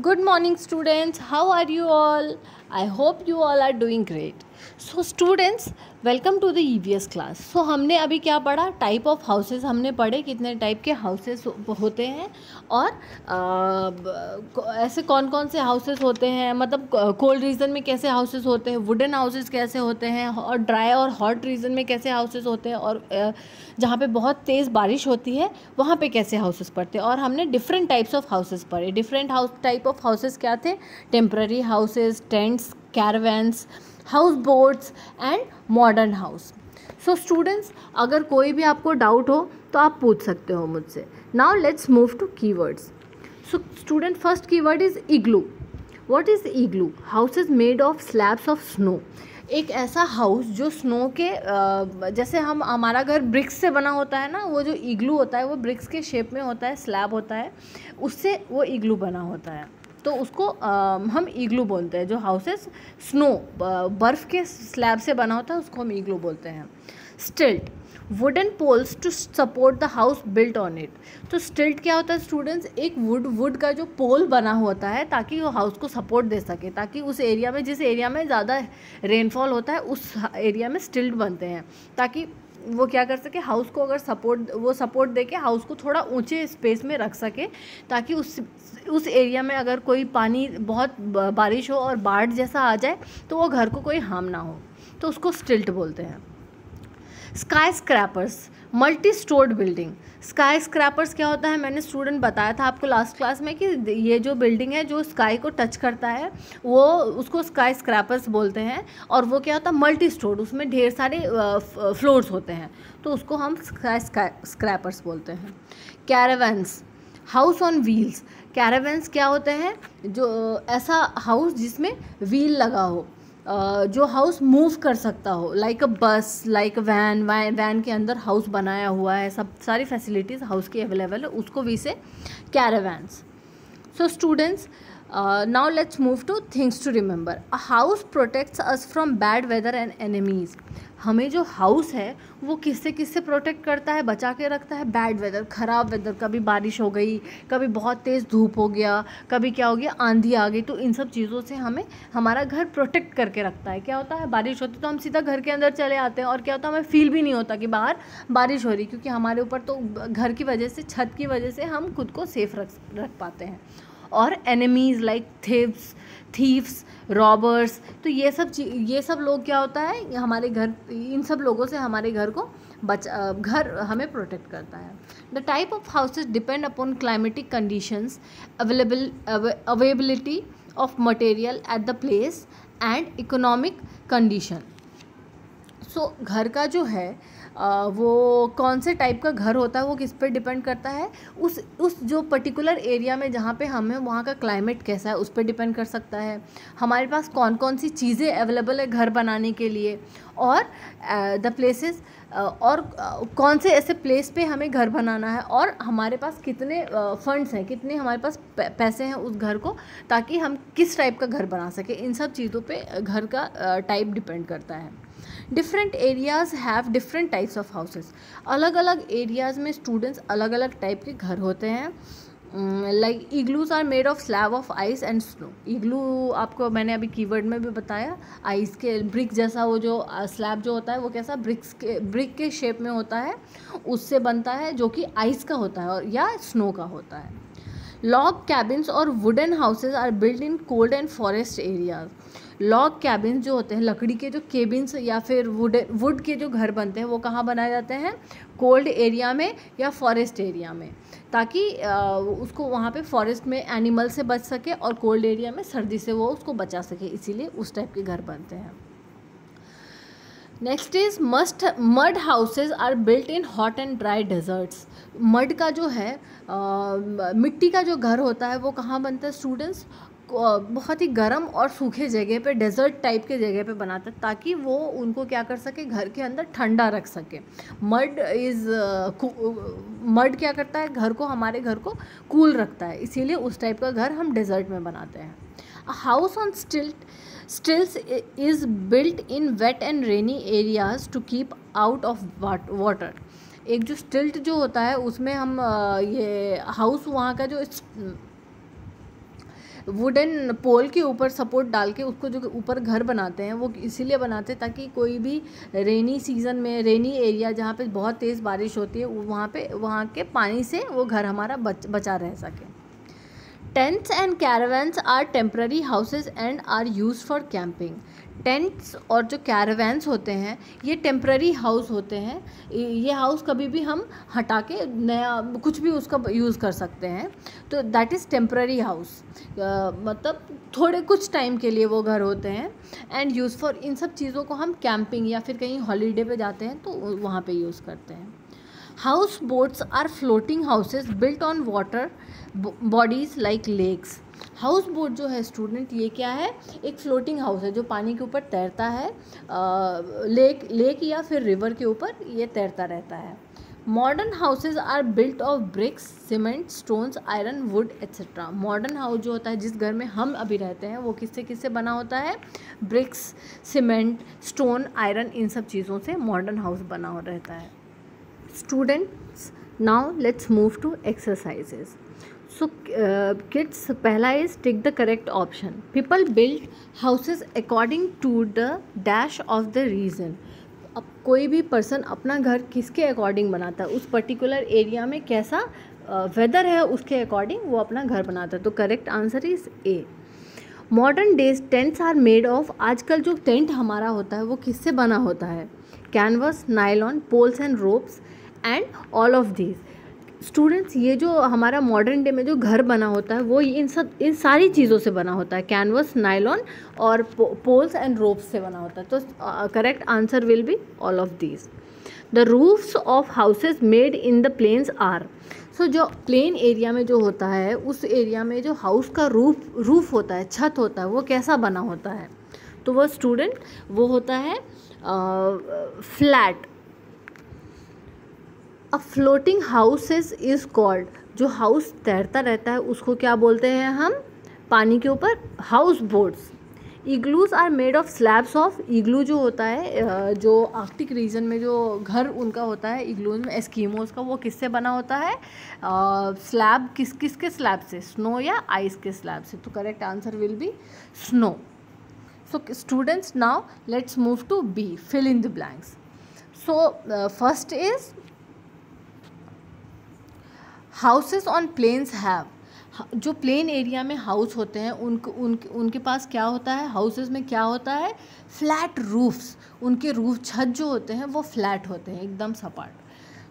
Good morning, students. How are you all? I hope you all are doing great. So students, welcome to the EVS class. So हमने अभी क्या पढ़ा, type of houses हमने पढ़े, कितने type के houses होते हैं और ऐसे कौन कौन से हाउसेस होते हैं, मतलब कोल्ड रीजन में कैसे हाउसेस होते हैं, वुडन हाउसेस कैसे होते हैं, और ड्राई और हॉट रीजन में कैसे हाउसेस होते हैं, और जहाँ पे बहुत तेज़ बारिश होती है वहाँ पे कैसे हाउसेस पड़ते हैं. और हमने डिफरेंट टाइप्स ऑफ हाउसेस पढ़े. डिफरेंट टाइप ऑफ हाउसेस क्या थे? Temporary houses, tents, caravans, house boats and modern house. So students, अगर कोई भी आपको डाउट हो तो आप पूछ सकते हो मुझसे. Now let's move to keywords. So student, first keyword is igloo. What is igloo? House is made of slabs of snow. एक ऐसा हाउस जो स्नो के जैसे हमारा घर ब्रिक्स से बना होता है ना, वो जो इग्लू होता है वो ब्रिक्स के शेप में होता है, स्लैब होता है, उससे वो इग्लू बना होता है. तो उसको हम इग्लू बोलते हैं. जो हाउसेस स्नो बर्फ़ के स्लैब से बना होता है उसको हम इग्लू बोलते हैं. Stilt, wooden poles to support the house built on it. तो स्टिल्ट क्या होता है स्टूडेंट्स? एक वुड का जो पोल बना होता है ताकि वो हाउस को सपोर्ट दे सके, ताकि उस एरिया में, जिस एरिया में ज़्यादा रेनफॉल होता है उस एरिया में स्टिल्ट बनते हैं, ताकि वो क्या कर सके, हाउस को अगर सपोर्ट दे के हाउस को थोड़ा ऊंचे स्पेस में रख सके, ताकि उस एरिया में अगर कोई पानी, बहुत बारिश हो और बाढ़ जैसा आ जाए तो वो घर को कोई हार्म ना हो, तो उसको स्टिल्ट बोलते हैं. Sky scrapers, multi stored building. Sky scrapers क्या होता है? मैंने स्टूडेंट बताया था आपको लास्ट क्लास में कि ये जो बिल्डिंग है जो स्काई को टच करता है वो उसको स्काई स्क्रैपर्स बोलते हैं. और वो क्या होता है? मल्टी स्टोर्ड, उसमें ढेर सारे फ्लोर्स होते हैं, तो उसको हम स्काई स्क्रैपर्स बोलते हैं. कैरावैन्स, हाउस ऑन व्हील्स. कैरावैन्स क्या होते हैं? जो ऐसा हाउस जिसमें व्हील लगा हो, जो हाउस मूव कर सकता हो, लाइक अ बस, लाइक अ वैन के अंदर हाउस बनाया हुआ है, सब सारी फैसिलिटीज़ हाउस की अवेलेबल है, उसको भी से caravans. So students, now let's move to things to remember. A house protects us from bad weather and enemies. हमें जो हाउस है वो किससे प्रोटेक्ट करता है, बचा के रखता है? बैड वेदर, ख़राब वेदर. कभी बारिश हो गई, कभी बहुत तेज़ धूप हो गया, कभी क्या हो गया, आंधी आ गई, तो इन सब चीज़ों से हमें हमारा घर प्रोटेक्ट करके रखता है. क्या होता है? बारिश होती तो हम सीधा घर के अंदर चले आते हैं, और क्या होता है, हमें फील भी नहीं होता कि बाहर बारिश हो रही, क्योंकि हमारे ऊपर तो घर की वजह से, छत की वजह से हम खुद को सेफ रख पाते हैं. और एनिमीज़ लाइक थीव्स, रॉबर्स, तो ये सब लोग क्या होता है, हमारे घर, इन सब लोगों से हमारे घर को घर हमें प्रोटेक्ट करता है. The type of houses depend upon climatic conditions, availability of material at the place and economic condition. So घर का जो है वो कौन से टाइप का घर होता है वो किस पर डिपेंड करता है? उस जो पर्टिकुलर एरिया में जहाँ पे हम हैं वहाँ का क्लाइमेट कैसा है उस पर डिपेंड कर सकता है. हमारे पास कौन कौन सी चीज़ें अवेलेबल है घर बनाने के लिए, और द प्लेसेस, और कौन से ऐसे प्लेस पे हमें घर बनाना है, और हमारे पास कितने फंड्स हैं, कितने हमारे पास पैसे हैं उस घर को, ताकि हम किस टाइप का घर बना सकें. इन सब चीज़ों पे घर का टाइप डिपेंड करता है. Different areas have different types of houses. अलग अलग एरियाज़ में स्टूडेंट्स अलग अलग टाइप के घर होते हैं. Like igloos are made of slab of ice and snow. Igloo आपको मैंने अभी कीवर्ड में भी बताया, आइस के ब्रिक जैसा, वो जो स्लैब जो होता है वो कैसा ब्रिक के शेप में होता है, उससे बनता है, जो कि आइस का होता है और या स्नो का होता है. लॉग कैबिन्स और wooden houses are build in cold and forest areas. Log cabins जो होते हैं, लकड़ी के जो केबिन्स या फिर वुड के जो घर बनते हैं वो कहाँ बनाए जाते हैं? कोल्ड एरिया में या फॉरेस्ट एरिया में, ताकि उसको वहाँ पे फॉरेस्ट में एनिमल से बच सके और कोल्ड एरिया में सर्दी से वो उसको बचा सके, इसीलिए उस टाइप के घर बनते हैं. Next is mud houses are built in hot and dry deserts. Mud का जो है मिट्टी का जो घर होता है वो कहाँ बनता है स्टूडेंट्स? बहुत ही गर्म और सूखे जगह पे, डेजर्ट टाइप के जगह पे बनाता है, ताकि वो उनको क्या कर सके, घर के अंदर ठंडा रख सके. मड क्या करता है, घर को, हमारे घर को कूल रखता है, इसीलिए उस टाइप का घर हम डेजर्ट में बनाते हैं. A house on stilts is built in wet and rainy areas to keep out of water. एक जो स्टिल्ट जो होता है उसमें हम ये हाउस, वहाँ का जो वुडन पोल के ऊपर सपोर्ट डाल के उसको जो ऊपर घर बनाते हैं वो इसीलिए बनाते हैं ताकि कोई भी रेनी सीज़न में, रेनी एरिया जहाँ पे बहुत तेज़ बारिश होती है, वहाँ के पानी से वो घर हमारा बचा रह सके। Tents and caravans are temporary houses and are used for camping. Tents और जो कैरावैन्स होते हैं ये टेम्पररी हाउस होते हैं। ये हाउस कभी भी हम हटा के नया कुछ भी उसका यूज़ कर सकते हैं, तो दैट इज़ टेम्पररी हाउस। मतलब थोड़े कुछ टाइम के लिए वो घर होते हैं एंड यूज़ फॉर, इन सब चीज़ों को हम कैंपिंग या फिर कहीं हॉलीडे पे जाते हैं तो वहाँ पे यूज़ करते हैं। House boats are floating houses built on water bodies like lakes. House boat जो है स्टूडेंट ये क्या है, एक फ्लोटिंग हाउस है जो पानी के ऊपर तैरता है, लेक या फिर रिवर के ऊपर ये तैरता रहता है। Modern houses are built of bricks, cement, stones, iron, wood etcetera. Modern house जो होता है जिस घर में हम अभी रहते हैं वो किससे बना होता है, ब्रिक्स, सीमेंट, स्टोन, आयरन, इन सब चीज़ों से मॉडर्न हाउस बना रहता है। Students now let's move to exercises. So kids, पहला is tick the correct option. People build houses according to the dash of the region. अब कोई भी पर्सन अपना घर किसके अकॉर्डिंग बनाता है, उस पर्टिकुलर एरिया में कैसा वेदर है उसके अकॉर्डिंग वो अपना घर बनाता है, तो correct answer is A. Modern days tents are made of. आजकल जो टेंट हमारा होता है वो किससे बना होता है, canvas, nylon, poles and ropes and all of these. Students ये जो हमारा मॉडर्न डे में जो घर बना होता है वो इन सारी चीज़ों से बना होता है, कैनवस, नायलॉन और पोल्स एंड रोप्स से बना होता है, तो correct answer will be all of these. The roofs of houses made in the plains are. So जो प्लेन एरिया में जो होता है उस एरिया में जो हाउस का रूफ होता है, छत होता है, वो कैसा बना होता है, तो वो स्टूडेंट वो होता है flat. A floating houses is called. जो हाउस तैरता रहता है उसको क्या बोलते हैं हम, पानी के ऊपर, house boats. Igloos are made of slabs of. Igloo जो होता है जो आर्कटिक रीजन में जो घर उनका होता है इग्लूज में, एस्कीमोज का, वो किससे बना होता है, स्लैब, किसके स्लैब से, स्नो या आइस के स्लैब से, तो correct answer will be snow. So students now let's move to B, fill in the blanks. So first is houses on plains have. जो प्लेन एरिया में हाउस होते हैं उनके पास क्या होता है, हाउसेस में क्या होता है, फ्लैट रूफ्स। उनके रूफ, छत जो होते हैं वो फ्लैट होते हैं, एकदम सपाट,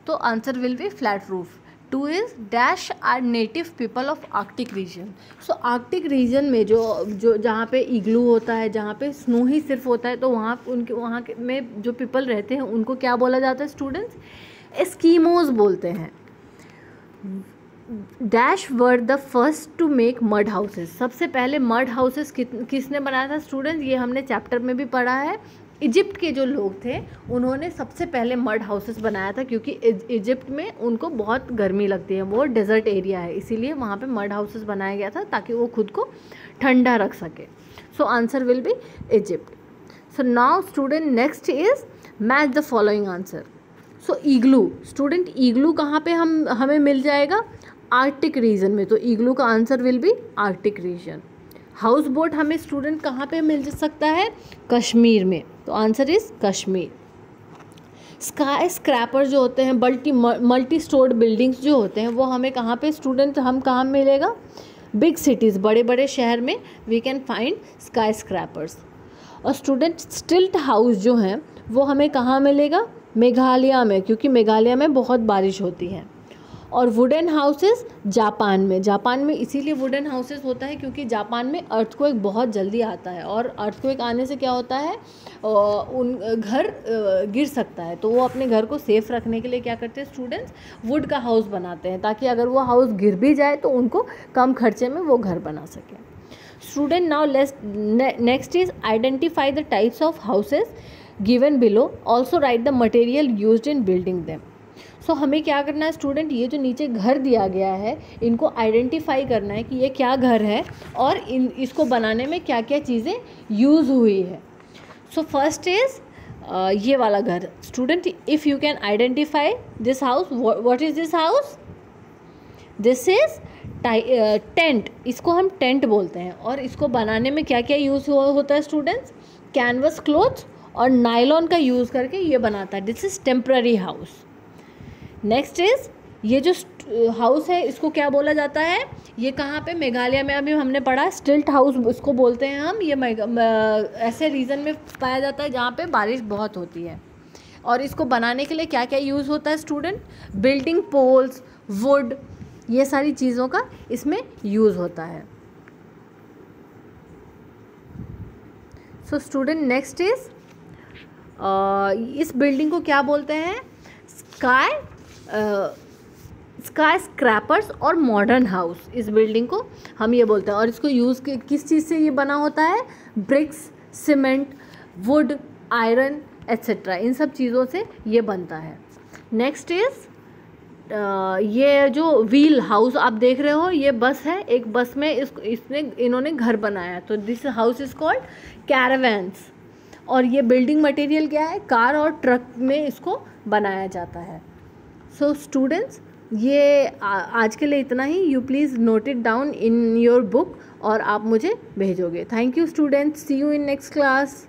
तो answer will be flat roof. 2 is dash are native people of Arctic region. So Arctic region में जो जहाँ पे इग्लू होता है, जहाँ पे स्नो ही सिर्फ होता है, तो वहाँ में जो पीपल रहते हैं उनको क्या बोला जाता है स्टूडेंट्स, एस्कीमोज बोलते हैं। Dash were the first to make mud houses. सबसे पहले मड हाउसेस किसने बनाया था स्टूडेंट, ये हमने चैप्टर में भी पढ़ा है। इजिप्ट के जो लोग थे उन्होंने सबसे पहले मड हाउसेस बनाया था, क्योंकि इजिप्ट में उनको बहुत गर्मी लगती है, वो डेजर्ट एरिया है, इसीलिए वहाँ पे मड हाउसेस बनाया गया था ताकि वो खुद को ठंडा रख सके। So answer will be Egypt. So now student next is match the following answer. So igloo, student igloo कहाँ पे हमें मिल जाएगा, आर्कटिक रीजन में, तो इग्लू का answer will B Arctic region. House boat हमें स्टूडेंट कहाँ पे मिल सकता है, कश्मीर में, तो answer is Kashmir. Sky scraper जो होते हैं, मल्टी स्टोर्ड बिल्डिंग्स जो होते हैं वो हमें कहाँ पे स्टूडेंट, हम कहाँ मिलेगा, बिग सिटीज़, बड़े बड़े शहर में we can find skyscrapers. और स्टूडेंट स्टिल्ट हाउस जो हैं वो हमें कहाँ मिलेगा, मेघालय में, क्योंकि मेघालय में बहुत बारिश होती है। और वुडन हाउसेस जापान में इसीलिए वुडन हाउसेस होता है क्योंकि जापान में अर्थक्वेक बहुत जल्दी आता है, और अर्थक्वेक आने से क्या होता है, उन घर गिर सकता है, तो वो अपने घर को सेफ रखने के लिए क्या करते हैं स्टूडेंट्स, वुड का हाउस बनाते हैं, ताकि अगर वो हाउस गिर भी जाए तो उनको कम खर्चे में वो घर बना सकें। Student now next is identify the types of houses given below, also write the material used in building them. So हमें क्या करना है स्टूडेंट, ये जो नीचे घर दिया गया है इनको आइडेंटिफाई करना है कि ये क्या घर है और इसको बनाने में क्या क्या चीज़ें यूज़ हुई है। सो फर्स्ट इज़ ये वाला घर। Student if you can identify this house, what is this house, this is tent, इसको हम टेंट बोलते हैं। और इसको बनाने में क्या क्या यूज़ होता है स्टूडेंट्स? कैनवस क्लॉथ और नायलॉन का यूज़ करके ये बनाता है। This is temporary house. Next is ये जो हाउस है इसको क्या बोला जाता है? ये कहाँ पे? मेघालय में अभी हमने पढ़ा, स्टिल्ट हाउस इसको बोलते हैं हम। ये ऐसे रीजन में पाया जाता है जहाँ पे बारिश बहुत होती है। और इसको बनाने के लिए क्या क्या यूज़ होता है स्टूडेंट? बिल्डिंग पोल्स, वुड, ये सारी चीज़ों का इसमें यूज़ होता है। सो स्टूडेंट नेक्स्ट इज इस बिल्डिंग को क्या बोलते हैं? स्काई स्क्रैपर्स और मॉडर्न हाउस, इस बिल्डिंग को हम ये बोलते हैं। और इसको यूज़ किस चीज़ से ये बना होता है? Bricks, cement, wood, iron etcetera, इन सब चीज़ों से ये बनता है। नेक्स्ट इज़ ये जो व्हील हाउस आप देख रहे हो, ये बस है। एक बस में इन्होंने घर बनाया, तो दिस हाउस इज़ कॉल्ड कैरावैन्स। और ये बिल्डिंग मटेरियल क्या है? कार और ट्रक में इसको बनाया जाता है। सो स्टूडेंट्स, ये आज के लिए इतना ही। You please note it down in your book और आप मुझे भेजोगे। Thank you students, see you in next class.